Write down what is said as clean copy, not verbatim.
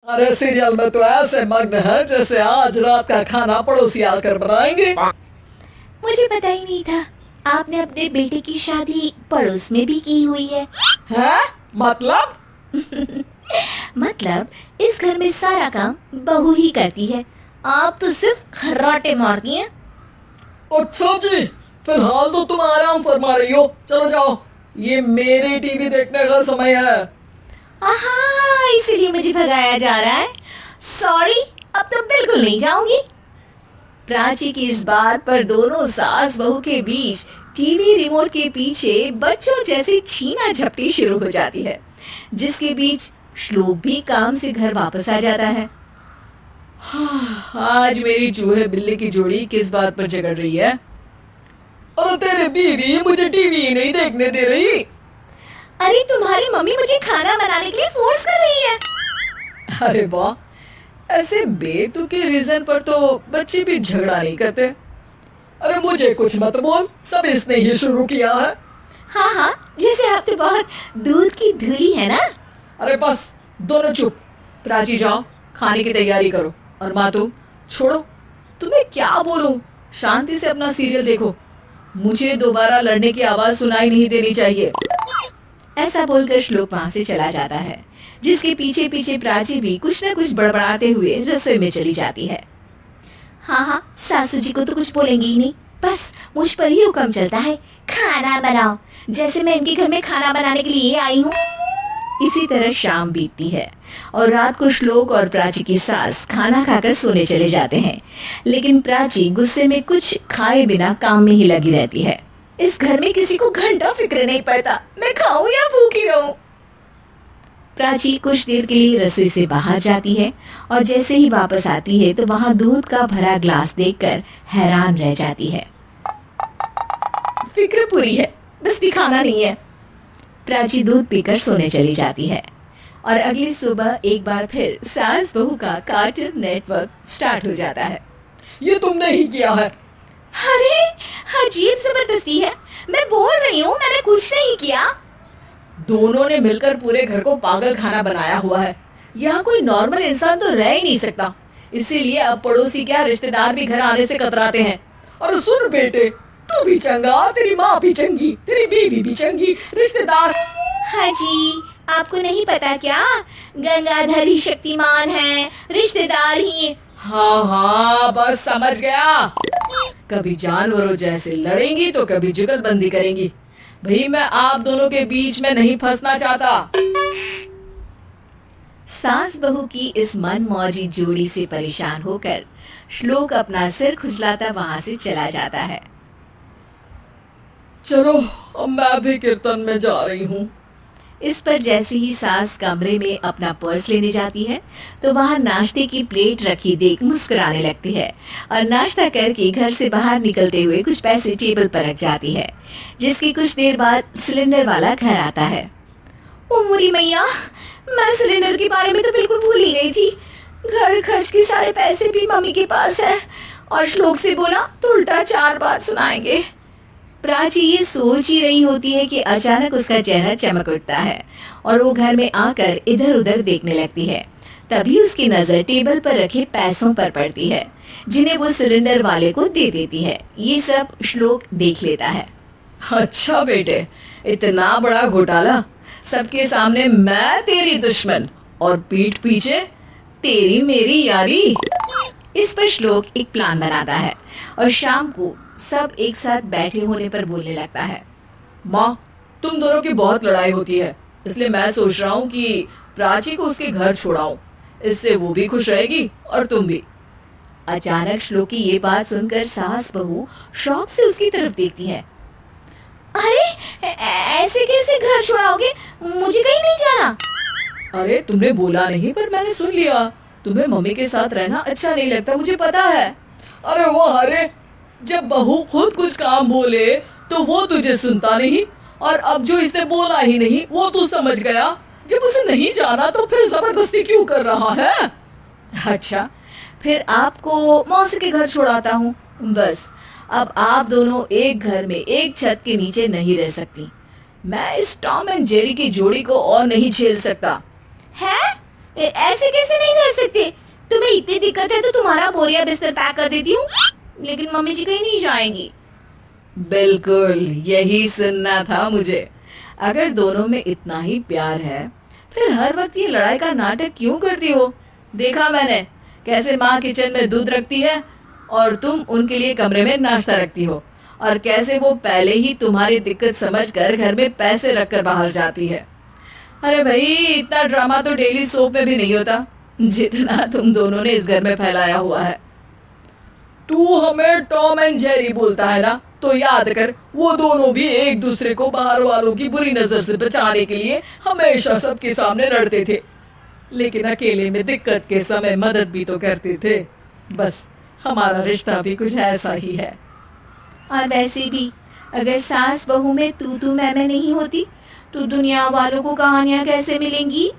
अरे सीरियल में तो ऐसे मग्न है जैसे आज रात का खाना पड़ोसी आकर बनाएंगे। मुझे पता ही नहीं था आपने अपने बेटे की शादी पड़ोस में भी की हुई है। हैं? मतलब? मतलब इस घर में सारा काम बहू ही करती है, आप तो सिर्फ खर्राटे मारती हैं। अच्छा जी, फिलहाल तो तुम आराम फरमा रही हो, चलो जाओ, ये मेरे टीवी देखने का समय है। आहा, इसीलिए मुझे भगाया जा रहा है। सॉरी, अब तो बिल्कुल नहीं जाऊंगी। प्राची की इस बात पर दोनों सास बहू के बीच टीवी रिमोट के पीछे बच्चों जैसी छीना झपटी शुरू हो जाती है, जिसके बीच श्लोक भी काम से घर वापस आ जाता है। आज मेरी चूहे बिल्ली की जोड़ी किस बात पर झगड़ रही है? अरे तेरी बीवी मुझे टीवी ही नहीं देखने दे रही। अरे तुम्हारी मम्मी मुझे खाना बनाने के लिए फोर्स कर रही है। अरे वाह, ऐसे बेतुके रीजन पर तो बच्चे भी झगड़ा नहीं करते। अरे मुझे कुछ मत बोल, सब इसने ही शुरू किया है। हाँ हाँ, जैसे आप तो बहुत दूध की धुली है ना। अरे बस, दोनों चुप। प्राची जाओ, खाने की तैयारी करो। और माँ तुम छोड़ो, तुम्हें क्या बोलूं, शांति से अपना सीरियल देखो, मुझे दोबारा लड़ने की आवाज सुनाई नहीं देनी चाहिए। ऐसा बोलकर श्लोक वहां से चला जाता है, जिसके पीछे पीछे प्राची भी कुछ न कुछ बड़बड़ाते हुए रसोई में चली जाती है। हाँ हाँ, सासू जी को तो कुछ बोलेंगे ही नहीं, बस मुझ पर ही हुक्म चलता है, खाना बनाओ, जैसे मैं इनके घर में खाना बनाने के लिए आई हूँ। इसी तरह शाम बीतती है और रात को श्लोक और प्राची की सास खाना खाकर सोने चले जाते हैं, लेकिन प्राची गुस्से में कुछ खाए बिना काम में ही लगी रहती है। इस घर में किसी को घंटा फिक्र नहीं पड़ता, मैं खाऊं या भूखी रहूं। प्राची कुछ देर के लिए रसोई से बाहर जाती है और जैसे ही वापस आती है तो वहां दूध का भरा ग्लास देखकर हैरान रह जाती है। फिक्र पूरी है, बस दिखाना नहीं है। प्राची दूध पीकर सोने चली जाती है और अगली सुबह एक बार फिर सास बहू का कार्टून नेटवर्क स्टार्ट हो जाता है। ये तुमने ही किया है। अरे अजीब जबरदस्ती है, मैं बोल रही हूँ मैंने कुछ नहीं किया। दोनों ने मिलकर पूरे घर को पागल खाना बनाया हुआ है। यहाँ कोई नॉर्मल इंसान तो रह ही नहीं सकता, इसीलिए अब पड़ोसी क्या रिश्तेदार भी घर आने से कतराते हैं। और सुन बेटे, तू भी चंगा, तेरी माँ भी चंगी, तेरी बीवी भी चंगी, रिश्तेदार। हाँ जी, आपको नहीं पता क्या, गंगाधर ही शक्तिमान है, रिश्तेदार ही। हाँ हाँ, बस समझ गया। कभी जानवरों जैसे लड़ेंगी तो कभी जुगलबंदी करेंगी। भाई मैं आप दोनों के बीच में नहीं फंसना चाहता। सास बहू की इस मनमौजी जोड़ी से परेशान होकर श्लोक अपना सिर खुजलाता वहां से चला जाता है। चलो अब मैं भी कीर्तन में जा रही हूँ। इस पर जैसे ही सास कमरे में अपना पर्स लेने जाती है तो वहां नाश्ते की प्लेट रखी देख मुस्कुराने लगती है और नाश्ता करके घर से बाहर निकलते हुए कुछ पैसे टेबल पर रख जाती है, जिसकी कुछ देर बाद सिलेंडर वाला घर आता है। ओ मुरी मैया, मैं सिलेंडर के बारे में तो बिल्कुल भूल ही गई थी। घर खर्च के सारे पैसे भी मम्मी के पास है और श्लोक से बोला तो उल्टा 4 बात सुनाएंगे। प्राची ये सोच ही रही होती है कि अचानक उसका चेहरा चमक उठता है और वो घर में आकर इधर उधर देखने लगती है। तभी उसकी नजर टेबल पर रखे पैसों पर पड़ती है, जिन्हें वो सिलेंडर वाले को दे देती है। ये सब श्लोक देख लेता है। अच्छा बेटे, इतना बड़ा घोटाला, सबके सामने मैं तेरी दुश्मन और पीठ पीछे तेरी मेरी यारी। इस पर श्लोक एक प्लान बनाता है और शाम को सब एक साथ बैठे होने पर बोलने लगता है। माँ, तुम दोनों की बहुत लड़ाई होती है, इसलिए मैं सोच रहा हूँ कि प्राची को उसके घर छोड़ाऊं, इससे वो भी खुश रहेगी और तुम भी। अचानक श्लोक की ये बात सुनकर सास बहू शौक से उसकी तरफ देखती है। अरे ऐसे कैसे घर छोड़ाओगे, मुझे कहीं नहीं जाना। अरे तुमने बोला नहीं पर मैंने सुन लिया, तुम्हें मम्मी के साथ रहना अच्छा नहीं लगता, मुझे पता है। अरे वो, अरे जब बहू खुद कुछ काम बोले तो वो तुझे सुनता नहीं, और अब जो इसने बोला ही नहीं वो तू समझ गया। जब उसे नहीं जाना तो फिर जबरदस्ती क्यों कर रहा है? अच्छा, फिर आपको मौसी के घर छोड़ाता हूँ। बस अब आप दोनों एक घर में एक छत के नीचे नहीं रह सकती। मैं इस टॉम एंड जेरी की जोड़ी को और नहीं झेल सकता। है? ऐसे कैसे नहीं रह सकते? तुम्हें इतनी दिक्कत है तो तुम्हारा बोरिया बिस्तर पैक कर देती हूँ, लेकिन मम्मी जी कहीं नहीं जाएंगी। बिल्कुल यही सुनना था मुझे। अगर दोनों में इतना ही प्यार है फिर हर वक्त ये लड़ाई का नाटक क्यों करती हो? देखा मैंने कैसे माँ किचन में दूध रखती है और तुम उनके लिए कमरे में नाश्ता रखती हो, और कैसे वो पहले ही तुम्हारी दिक्कत समझकर घर में पैसे रखकर बाहर जाती है। अरे भाई, इतना ड्रामा तो डेली सोप में भी नहीं होता जितना तुम दोनों ने इस घर में फैलाया हुआ है। तू हमें टॉम एंड जेरी बोलता है ना, तो याद कर वो दोनों भी एक दूसरे को बाहर वालों की बुरी नजर से बचाने के लिए हमेशा सबके सामने लड़ते थे, लेकिन अकेले में दिक्कत के समय मदद भी तो करते थे। बस हमारा रिश्ता भी कुछ ऐसा ही है। और वैसे भी अगर सास बहू में तू मैं नहीं होती तो दुनिया वालों को कहानियां कैसे मिलेंगी?